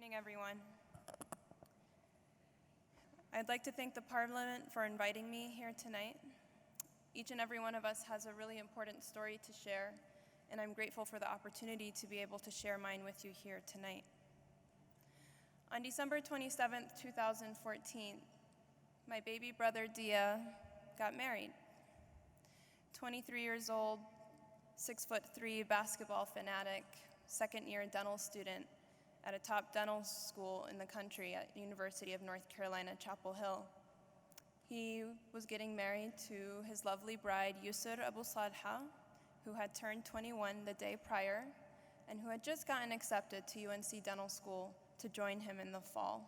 evening, everyone. I'd like to thank the Parliament for inviting me here tonight. Each and every one of us has a really important story to share, and I'm grateful for the opportunity to be able to share mine with you here tonight. On December 27th, 2014, my baby brother Dia got married. 23 years old, 6'3" basketball fanatic, second-year dental student at a top dental school in the country at University of North Carolina, Chapel Hill. He was getting married to his lovely bride, Yusr Abu Salha, who had turned 21 the day prior and who had just gotten accepted to UNC Dental School to join him in the fall.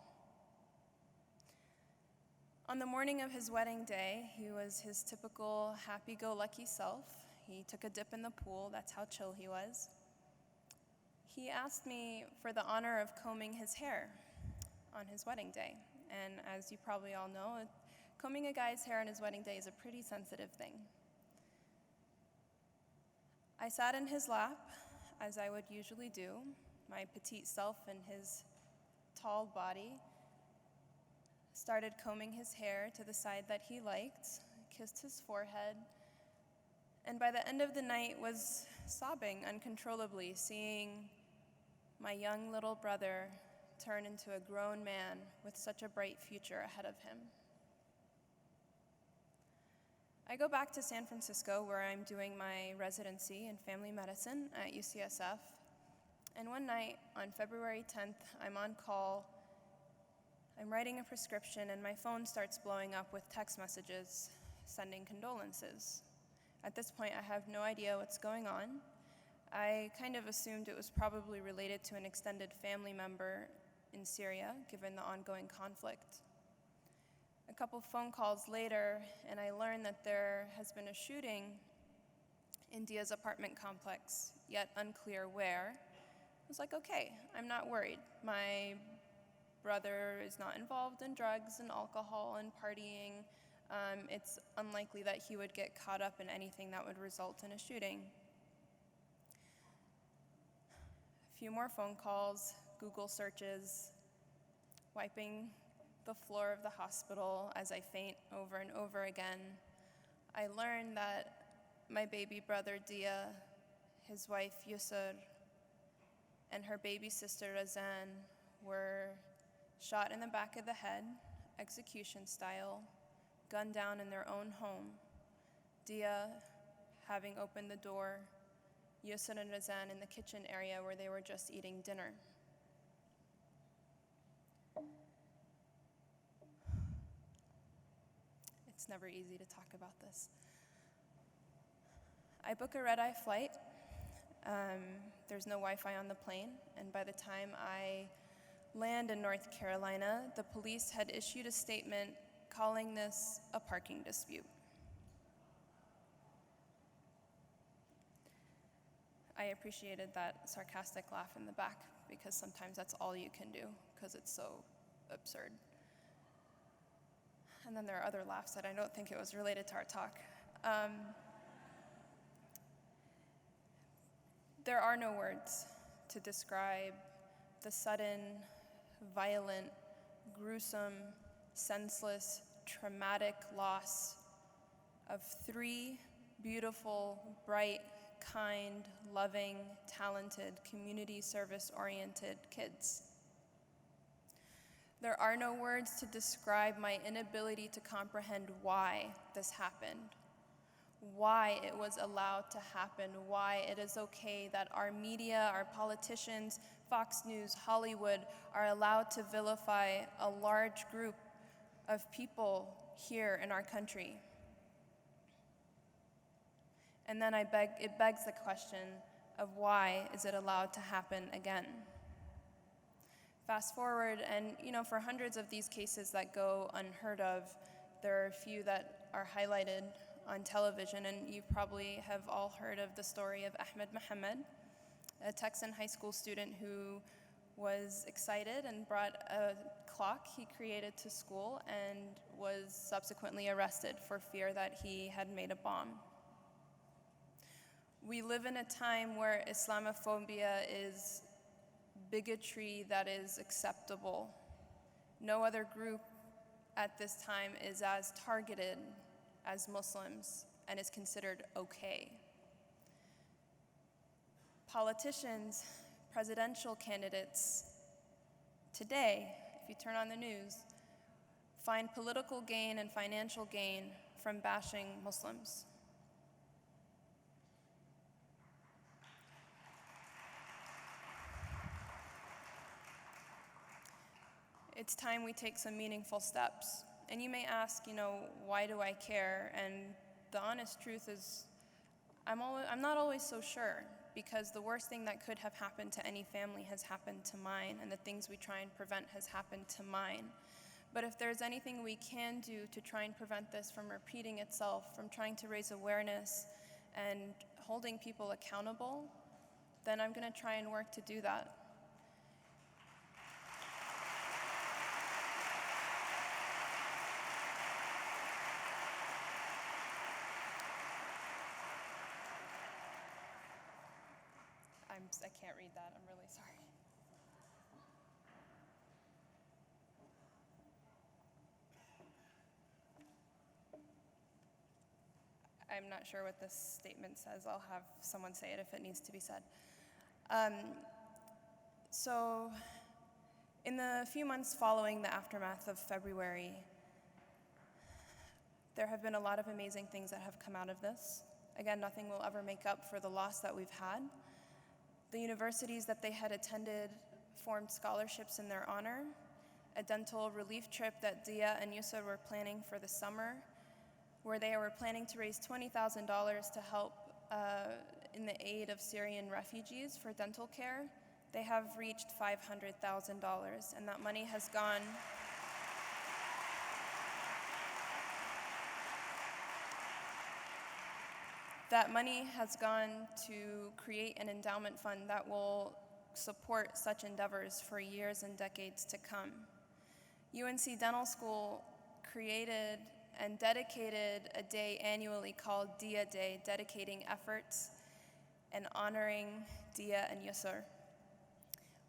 On the morning of his wedding day, he was his typical happy-go-lucky self. He took a dip in the pool, that's how chill he was. He asked me for the honor of combing his hair on his wedding day. And as you probably all know, combing a guy's hair on his wedding day is a pretty sensitive thing. I sat in his lap, as I would usually do, my petite self and his tall body, started combing his hair to the side that he liked, kissed his forehead, and by the end of the night was sobbing uncontrollably, seeing my young little brother turn into a grown man with such a bright future ahead of him. I go back to San Francisco, where I'm doing my residency in family medicine at UCSF, and one night on February 10th, I'm on call. I'm writing a prescription, and my phone starts blowing up with text messages sending condolences. At this point, I have no idea what's going on. I kind of assumed it was probably related to an extended family member in Syria, given the ongoing conflict. A couple phone calls later, and I learned that there has been a shooting in Dia's apartment complex, yet unclear where. I was like, okay, I'm not worried. My brother is not involved in drugs and alcohol and partying. It's unlikely that he would get caught up in anything that would result in a shooting. A few more phone calls, Google searches, wiping the floor of the hospital as I faint over and over again. I learned that my baby brother Dia, his wife Yusr, and her baby sister Razan were shot in the back of the head, execution style, gunned down in their own home. Dia having opened the door, Yusr and Razan in the kitchen area where they were just eating dinner. It's never easy to talk about this. I book a red-eye flight. There's no Wi-Fi on the plane, and by the time I land in North Carolina, the police had issued a statement calling this a parking dispute. I appreciated that sarcastic laugh in the back, because sometimes that's all you can do, because it's so absurd. And then there are other laughs that I don't think it was related to our talk. There are no words to describe the sudden, violent, gruesome, senseless, traumatic loss of 3 beautiful, bright, kind, loving, talented, community service-oriented kids. There are no words to describe my inability to comprehend why this happened, why it was allowed to happen, why it is okay that our media, our politicians, Fox News, Hollywood are allowed to vilify a large group of people here in our country. And then it begs the question of why is it allowed to happen again? Fast forward, and for hundreds of these cases that go unheard of, there are a few that are highlighted on television, and you probably have all heard of the story of Ahmed Mohammed, a Texan high school student who was excited and brought a clock he created to school and was subsequently arrested for fear that he had made a bomb. We live in a time where Islamophobia is bigotry that is acceptable. No other group at this time is as targeted as Muslims and is considered okay. Politicians, presidential candidates, today, if you turn on the news, find political gain and financial gain from bashing Muslims. It's time we take some meaningful steps. And you may ask, why do I care? And the honest truth is, I'm not always so sure, because the worst thing that could have happened to any family has happened to mine, and the things we try and prevent has happened to mine. But if there's anything we can do to try and prevent this from repeating itself, from trying to raise awareness and holding people accountable, then I'm going to try and work to do that. I can't read that, I'm really sorry. I'm not sure what this statement says. I'll have someone say it if it needs to be said. So, in the few months following the aftermath of February, there have been a lot of amazing things that have come out of this. Again, nothing will ever make up for the loss that we've had. The universities that they had attended formed scholarships in their honor. A dental relief trip that Dia and Yusra were planning for the summer, where they were planning to raise $20,000 to help in the aid of Syrian refugees for dental care. They have reached $500,000, and that money has gone to create an endowment fund that will support such endeavors for years and decades to come. UNC Dental School created and dedicated a day annually called Dia Day, dedicating efforts and honoring Dia and Yusra,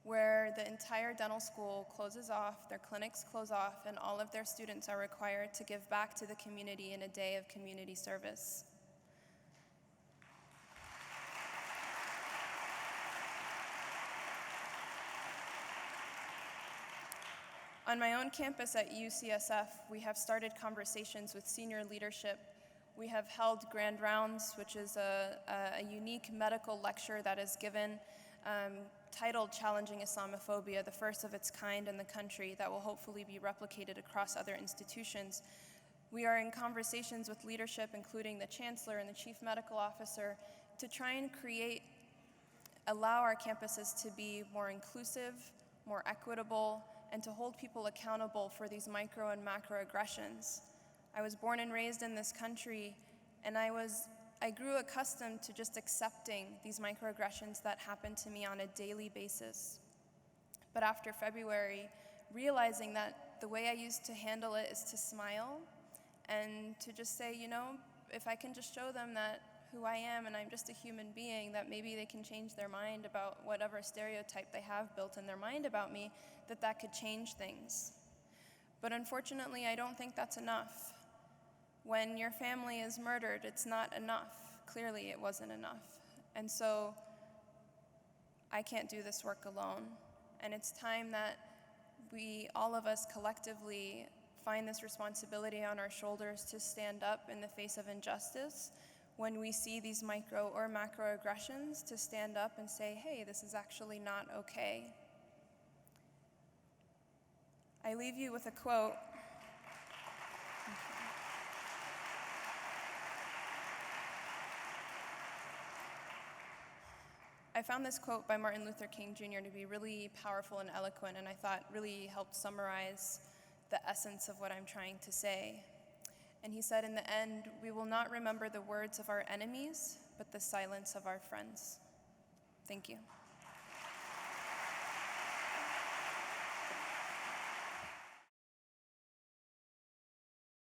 where the entire dental school closes off, their clinics close off, and all of their students are required to give back to the community in a day of community service. On my own campus at UCSF, we have started conversations with senior leadership. We have held Grand Rounds, which is a unique medical lecture that is given titled Challenging Islamophobia, the first of its kind in the country that will hopefully be replicated across other institutions. We are in conversations with leadership, including the chancellor and the chief medical officer, to try and allow our campuses to be more inclusive, more equitable, and to hold people accountable for these micro and macro aggressions. I was born and raised in this country, and I grew accustomed to just accepting these microaggressions that happen to me on a daily basis. But after February, realizing that the way I used to handle it is to smile and to just say, if I can just show them that who I am and I'm just a human being, that maybe they can change their mind about whatever stereotype they have built in their mind about me, that could change things. But unfortunately, I don't think that's enough. When your family is murdered, it's not enough. Clearly, it wasn't enough. And so, I can't do this work alone. And it's time that all of us collectively find this responsibility on our shoulders to stand up in the face of injustice. When we see these micro or macro aggressions, to stand up and say, hey, this is actually not okay. I leave you with a quote. I found this quote by Martin Luther King Jr. to be really powerful and eloquent, and I thought really helped summarize the essence of what I'm trying to say. And he said, in the end, we will not remember the words of our enemies, but the silence of our friends. Thank you.